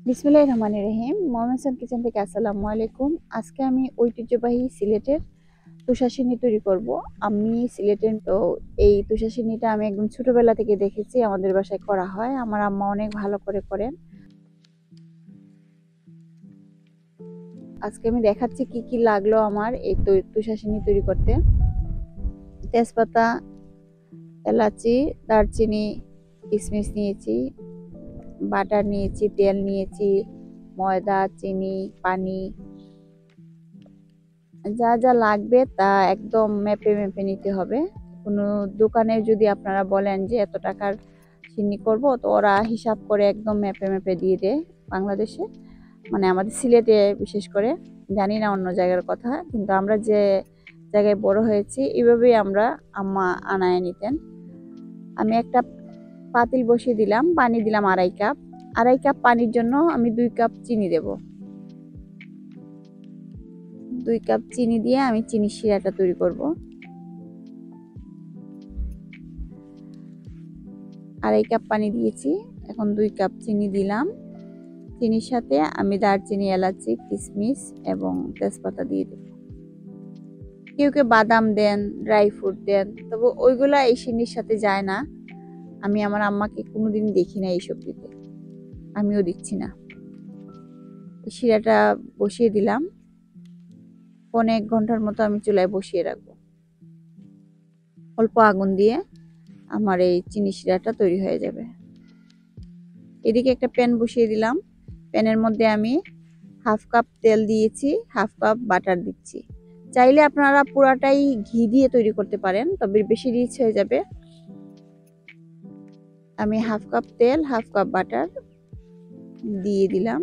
বিসমিল্লাহির রহমানির রহিম। মোহাম্মদ কিচেন থেকে আসসালামু আলাইকুম। আজকে আমি ঐতিহ্যবাহী সিলেটের তুষারসিনী তৈরি করব। আমি সিলেটের, তো এই তুষারসিনীটা আমি একদম ছোটবেলা থেকে দেখেছি, আমাদের বাসায় করা হয়। আমার আম্মা অনেক ভালো করে করেন। আজকে আমি দেখাচ্ছি কি কি লাগলো আমার এই তুষারসিনী তৈরি করতে। তেজপাতা, এলাচি, দারচিনি, কিশমিশ নিয়েছি, বাটার নিয়েছি, তেল নিয়েছি, ময়দা, চিনি, পানি, যা যা লাগবে তা একদম মেপে মেপে নিতে হবে। কোনো দোকানে যদি আপনারা বলেন যে এত টাকার চিনি করব, তো ওরা হিসাব করে একদম মেপে মেপে দিয়ে দেয়। বাংলাদেশে মানে আমাদের সিলেটে বিশেষ করে, জানি না অন্য জায়গার কথা, কিন্তু আমরা যে জায়গায় বড় হয়েছি এভাবেই আমরা আম্মা আনায় নিতেন। আমি একটা পাতিল বসিয়ে দিলাম, পানি দিলাম 2.5 কাপ। 2.5 কাপ পানির জন্য আমি 2 কাপ চিনি দেব। 2 কাপ চিনি দিয়ে আমি চিনি শিরাটা তৈরি করব। 2.5 কাপ পানি দিয়েছি, এখন 2 কাপ চিনি দিলাম। চিনির সাথে আমি দারচিনি, এলাচি, কিশমিশ এবং তেজপাতা দিয়ে দেব। কেউ কেউ বাদাম দেন, ড্রাই ফ্রুট দেন, তবে ওইগুলা এই চিনির সাথে যায় না। আমি আমার আম্মাকে কোনোদিন দেখি না এইসব দিতে, আমিও দিচ্ছি না। শিরাটা বসিয়ে দিলাম, 1 ঘন্টার মতো আমি চুলায় বসিয়ে রাখবো। অল্প আগুন দিয়ে আমার এই চিনি শিরাটা তৈরি হয়ে যাবে। এদিকে একটা প্যান বসিয়ে দিলাম, প্যানের মধ্যে আমি 1/2 কাপ তেল দিয়েছি, 1/2 কাপ বাটার দিচ্ছি। চাইলে আপনারা পুরাটাই ঘি দিয়ে তৈরি করতে পারেন, তবে বেশি রিচ হয়ে যাবে। আমি 1/2 কাপ তেল, 1/2 কাপ বাটার দিয়ে দিলাম।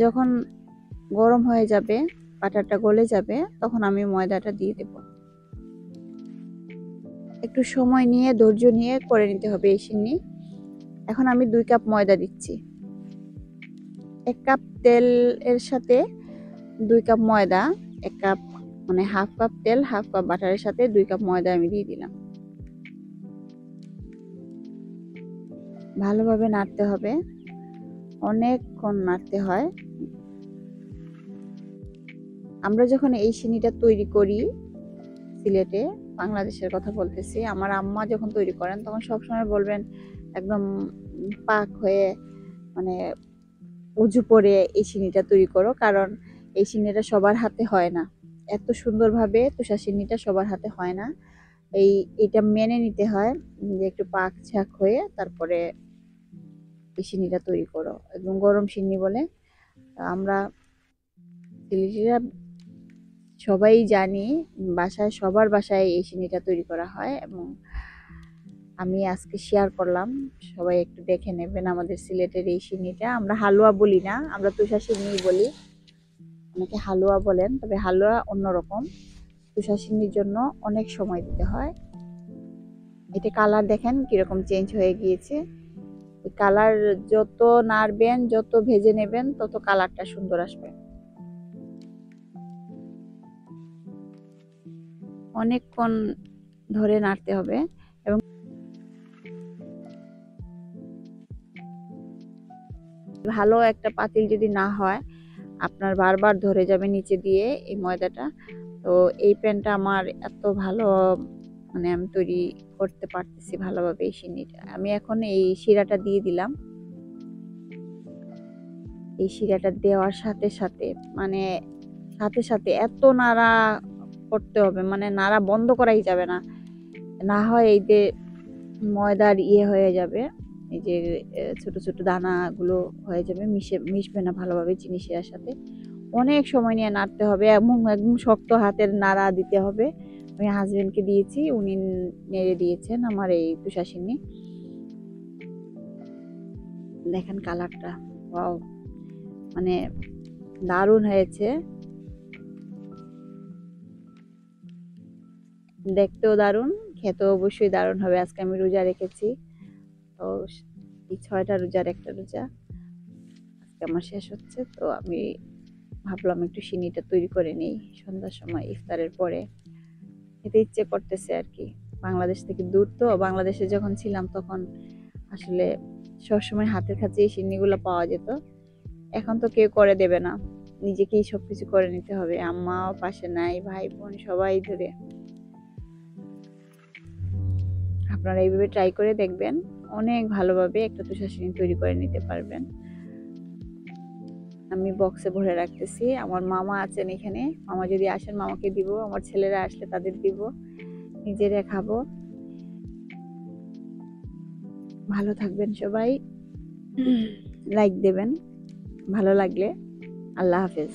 যখন গরম হয়ে যাবে, বাটারটা গলে যাবে, তখন আমি ময়দাটা দিয়ে দেব। একটু সময় নিয়ে, ধৈর্য নিয়ে করে নিতে হবে এই সিন্নি। এখন আমি 2 কাপ ময়দা দিচ্ছি। 1 কাপ তেল এর সাথে 2 কাপ ময়দা, 1 কাপ মানে 1/2 কাপ তেল, 1/2 কাপ বাটারের সাথে 2 কাপ ময়দা আমি দিয়ে দিলাম। ভালোভাবে নাড়তে হবে, অনেকক্ষণ নাড়তে হয়। আমরা যখন এই সিন্নিটা তৈরি করি সিলেটে, বাংলাদেশের কথা বলতেছি, আমার আম্মা যখন তৈরি করেন তখন সবসময় বলবেন একদম পাক হয়ে, মানে উজু পরে এই সিন্নিটা তৈরি করো, কারণ এই সিন্নিটা সবার হাতে হয় না। এত সুন্দরভাবে তুষার সিন্নিটা সবার হাতে হয় না। এইটা মেনে নিতে হয় যে একটু পাক ঝাঁক হয়ে তারপরে এই সিন্নিটা তৈরি করো, একদম গরম সিন্নি বলে। আমরা সিলেটিরা সবাই জানি, বাসায় সবার বাসায় এই সিন্নিটা তৈরি করা হয়, এবং আমি আজকে শেয়ার করলাম, সবাই একটু দেখে নেবেন আমাদের সিলেটের এই সিন্নিটা। আমরা হালুয়া বলি না, আমরা তুষার সিন্নি বলি। অনেকে হালুয়া বলেন, তবে হালুয়া অন্যরকম। তুষার সিন্নির জন্য অনেক সময় দিতে হয়। এটা কালার দেখেন কিরকম চেঞ্জ হয়ে গিয়েছে। কালার যত নাড়বেন, যত ভেজে নেবেন, তত কালারটা সুন্দর আসবে। অনেকক্ষণ ধরে নাড়তে হবে, এবং ভালো একটা পাতিল যদি না হয়, আপনার বারবার ধরে যাবে নিচে দিয়ে এই ময়দাটা। তো এই প্যানটা আমার এত ভালো, মানে আমি তৈরি করতে পারতেছি ভালোভাবে এই সিন্নিটা। আমি এখন এই শিরাটা দিয়ে দিলাম। এই শিরাটা দেওয়ার সাথে সাথে, মানে সাথে সাথে এত নাড়া করতে হবে, মানে নাড়া বন্ধ করাই যাবে না, না হয় এই যে ময়দার হয়ে যাবে, এই যে ছোট ছোট দানাগুলো হয়ে যাবে, মিশবে না ভালোভাবে চিনি শিরার সাথে। অনেক সময় নিয়ে নাড়তে হবে এবং একদম শক্ত হাতের নাড়া দিতে হবে। আমি হাজবেন্ডকে দিয়েছি, উনি নেড়ে দিয়েছেন আমার এই তুষার সিন্নি। দেখেন কালারটা, ওয়াও, মানে দারুণ হয়েছে, দেখতেও দারুণ, খেতেও অবশ্যই দারুণ হবে। আজকে আমি রোজা রেখেছি, তো এই 6টা রোজার একটা রোজা আজকে আমার শেষ হচ্ছে। তো আমি ভাবলাম একটু সিন্নিটা তৈরি করে নিই সন্ধ্যার সময়, ইফতারের পরে। খেতে ইচ্ছে করতেছে আর কি। বাংলাদেশ থেকে দূর, তো বাংলাদেশে যখন ছিলাম তখন আসলে সবসময় হাতের কাছে এই সিন্নিগুলো পাওয়া যেত। এখন তো কেউ করে দেবে না, নিজেকেই সবকিছু করে নিতে হবে। আম্মাও পাশে নাই, ভাই বোন সবাই ধরে। আপনারা এইভাবে ট্রাই করে দেখবেন, অনেক ভালোভাবে একটা তুষার সিন্নি তৈরি করে নিতে পারবেন। আমি বক্সে ভরে রাখতেছি। আমার মামা আছেন এখানে, মামা যদি আসেন মামাকে দিব, আমার ছেলেরা আসলে তাদের দিব, নিজেরা খাবো। ভালো থাকবেন সবাই, লাইক দেবেন ভালো লাগলে। আল্লাহ হাফেজ।